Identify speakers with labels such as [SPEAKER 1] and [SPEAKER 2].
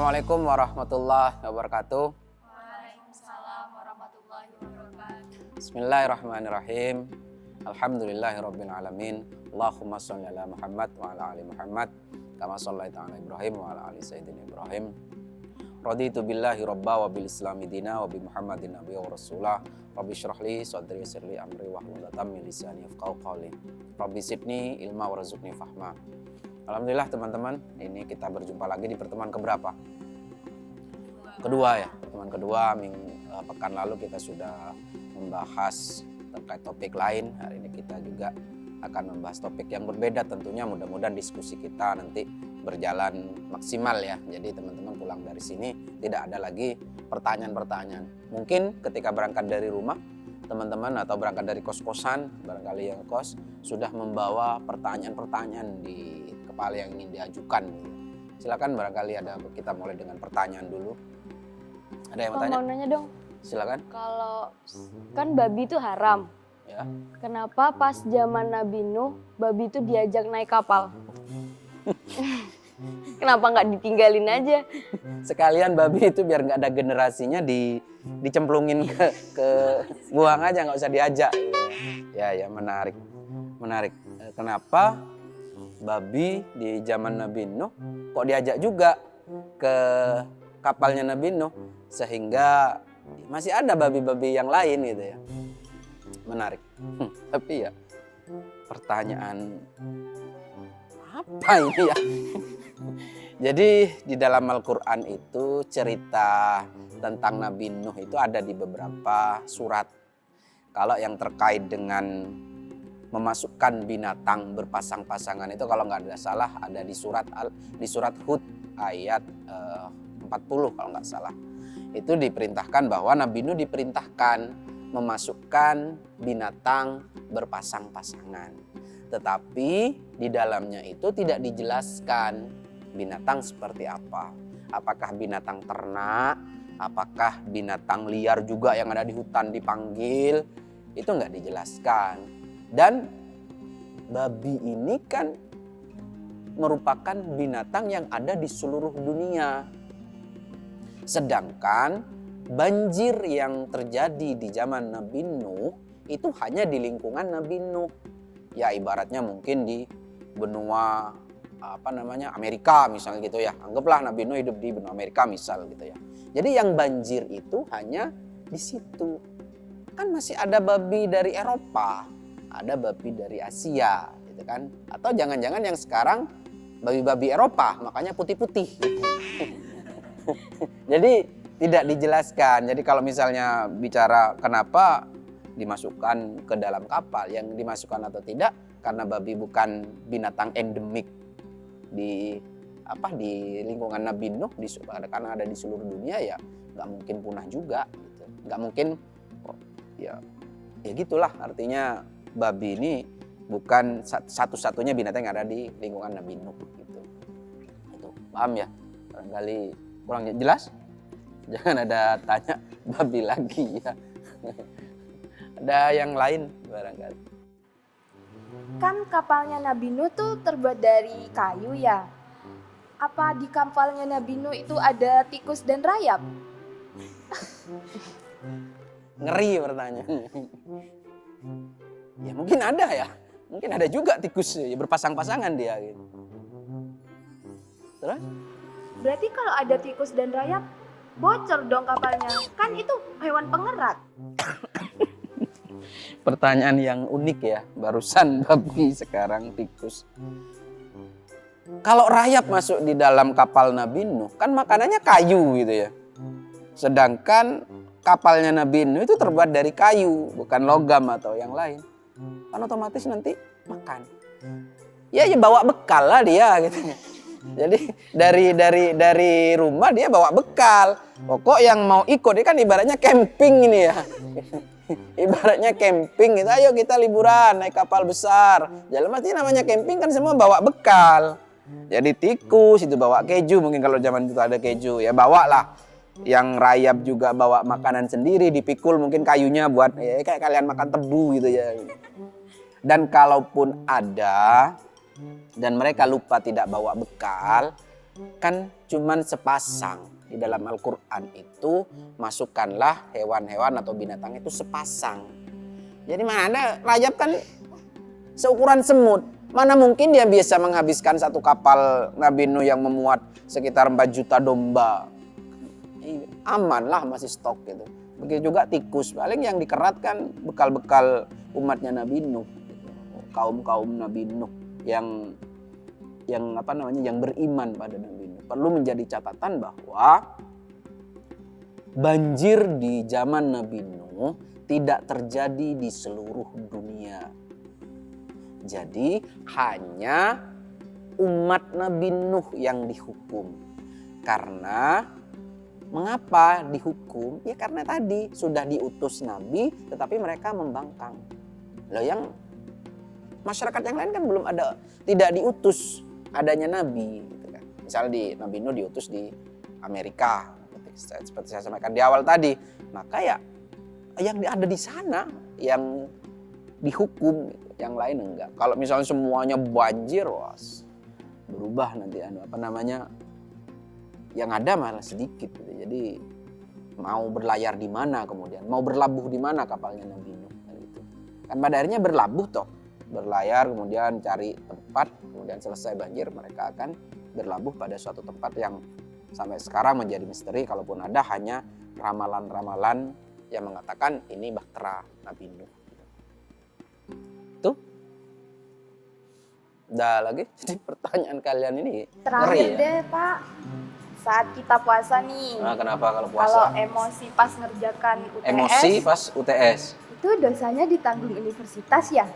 [SPEAKER 1] Assalamualaikum warahmatullahi wabarakatuh.
[SPEAKER 2] Waalaikumsalam warahmatullahi wabarakatuh.
[SPEAKER 1] Bismillahirrahmanirrahim. Alhamdulillahirabbil alamin. Allahumma shalli ala Muhammad wa ala ali Muhammad kama shallaita ala Ibrahim wa ala ali sayyidina Ibrahim. Raditu billahi rabba wa bil islami dina wa bi Muhammadin nabiyya wa rasulah. Rabbi shrah li sadri yassir li amri wahlul 'uqdatam min lisani yafqahu qawli. Rabbi zidni ilma warzuqni fahma. Alhamdulillah teman-teman, ini kita berjumpa lagi di pertemuan keberapa? Kedua ya, pertemuan kedua. Pekan lalu kita sudah membahas terkait topik lain. Hari ini kita juga akan membahas topik yang berbeda tentunya. Mudah-mudahan diskusi kita nanti berjalan maksimal ya. Jadi teman-teman pulang dari sini tidak ada lagi pertanyaan-pertanyaan. Mungkin ketika berangkat dari rumah, teman-teman atau berangkat dari kos-kosan, barangkali yang kos sudah membawa pertanyaan-pertanyaan di kepala yang ingin diajukan. Silakan, barangkali ada, kita mulai dengan pertanyaan dulu. Ada yang mau tanya?
[SPEAKER 2] Mau nanya dong.
[SPEAKER 1] Silakan.
[SPEAKER 2] Kalau kan babi itu haram.
[SPEAKER 1] Ya.
[SPEAKER 2] Kenapa pas zaman Nabi Nuh babi itu diajak naik kapal? Kenapa nggak ditinggalin aja?
[SPEAKER 1] Sekalian babi itu biar nggak ada generasinya dicemplungin ke buang aja, nggak usah diajak. Ya, menarik. Kenapa babi di zaman Nabi Nuh kok diajak juga ke kapalnya Nabi Nuh sehingga masih ada babi-babi yang lain gitu ya. Menarik. Tapi ya pertanyaan apa ini ya? Jadi di dalam Al-Quran itu cerita tentang Nabi Nuh itu ada di beberapa surat. Kalau yang terkait dengan memasukkan binatang berpasang-pasangan itu kalau nggak ada salah ada di surat Hud ayat 40 kalau nggak salah. Itu diperintahkan bahwa Nabi Nuh diperintahkan memasukkan binatang berpasang-pasangan. Tetapi di dalamnya itu tidak dijelaskan binatang seperti apa. Apakah binatang ternak, apakah binatang liar juga yang ada di hutan dipanggil, itu nggak dijelaskan. Dan babi ini kan merupakan binatang yang ada di seluruh dunia. Sedangkan banjir yang terjadi di zaman Nabi Nuh itu hanya di lingkungan Nabi Nuh. Ya ibaratnya mungkin di benua Amerika misalnya gitu ya. Anggaplah Nabi Nuh hidup di benua Amerika misal gitu ya. Jadi yang banjir itu hanya di situ. Kan masih ada babi dari Eropa, ada babi dari Asia gitu kan. Atau jangan-jangan yang sekarang babi-babi Eropa makanya putih-putih. Jadi tidak dijelaskan. Jadi kalau misalnya bicara kenapa dimasukkan ke dalam kapal, yang dimasukkan atau tidak karena babi bukan binatang endemik di lingkungan Nabi Nuh, karena ada di seluruh dunia ya nggak mungkin punah juga gitu. Nggak mungkin ya gitulah, artinya babi ini bukan satu-satunya binatang yang ada di lingkungan Nabi Nuh gitu. Itu paham ya? Barangkali kurang jelas, jangan ada tanya babi lagi ya. Ada yang lain barangkali.
[SPEAKER 3] Kan kapalnya Nabi Nuh tuh terbuat dari kayu ya. Apa di kapalnya Nabi Nuh itu ada tikus dan rayap?
[SPEAKER 1] Ngeri pertanyaannya. Ya mungkin ada ya. Mungkin ada juga tikus ya, berpasang-pasangan dia gitu. Terus?
[SPEAKER 3] Berarti kalau ada tikus dan rayap, bocor dong kapalnya. Kan itu hewan pengerat.
[SPEAKER 1] Pertanyaan yang unik ya. Barusan babi, sekarang tikus. Kalau rayap masuk di dalam kapal Nabi Nuh, kan makanannya kayu gitu ya. Sedangkan kapalnya Nabi Nuh itu terbuat dari kayu, bukan logam atau yang lain. Kan otomatis nanti makan. Ya bawa bekal lah dia gitu. Jadi dari rumah dia bawa bekal. Pokok yang mau ikut ini kan ibaratnya camping ini ya. Ibaratnya camping gitu, ayo kita liburan naik kapal besar. Jalan mati namanya camping kan semua bawa bekal. Jadi tikus itu bawa keju, mungkin kalau zaman itu ada keju ya bawalah. Yang rayap juga bawa makanan sendiri, dipikul mungkin kayunya buat kayak kalian makan tebu gitu ya. Dan kalaupun ada dan mereka lupa tidak bawa bekal, kan cuman sepasang. Di dalam Al-Quran itu masukkanlah hewan-hewan atau binatang itu sepasang. Jadi mana ada rayap kan seukuran semut. Mana mungkin dia bisa menghabiskan satu kapal Nabi Nuh yang memuat sekitar 4 juta domba. Aman lah masih stok gitu. Begitu juga tikus. Paling yang dikerat kan bekal-bekal umatnya Nabi Nuh. Gitu. Kaum-kaum Nabi Nuh yang beriman pada Nabi Nuh. Perlu menjadi catatan bahwa banjir di zaman Nabi Nuh tidak terjadi di seluruh dunia. Jadi hanya umat Nabi Nuh yang dihukum. Karena mengapa dihukum? Ya karena tadi sudah diutus Nabi tetapi mereka membangkang. Loh yang masyarakat yang lain kan belum ada, tidak diutus adanya Nabi. Gitu kan. Misalnya Nabi Nuh diutus di Amerika. Seperti saya sampaikan di awal tadi. Maka ya yang ada di sana yang dihukum. Yang lain enggak. Kalau misalnya semuanya banjir, berubah nanti yang ada malah sedikit gitu. Jadi mau berlayar di mana kemudian, mau berlabuh di mana kapalnya Nabi Nuh gitu. Kan pada akhirnya berlabuh toh, berlayar kemudian cari tempat, kemudian selesai banjir mereka akan berlabuh pada suatu tempat yang sampai sekarang menjadi misteri, kalaupun ada hanya ramalan-ramalan yang mengatakan ini bahtera Nabi Nuh. Tuh. Udah lagi, jadi pertanyaan kalian ini
[SPEAKER 3] Terakhir
[SPEAKER 1] ngeri ya?
[SPEAKER 3] deh Pak, saat kita puasa nih,
[SPEAKER 1] Nah, kenapa kalau
[SPEAKER 3] kalau
[SPEAKER 1] puasa?
[SPEAKER 3] emosi pas ngerjakan UTS,
[SPEAKER 1] Emosi pas UTS.
[SPEAKER 3] itu dosanya ditanggung universitas ya?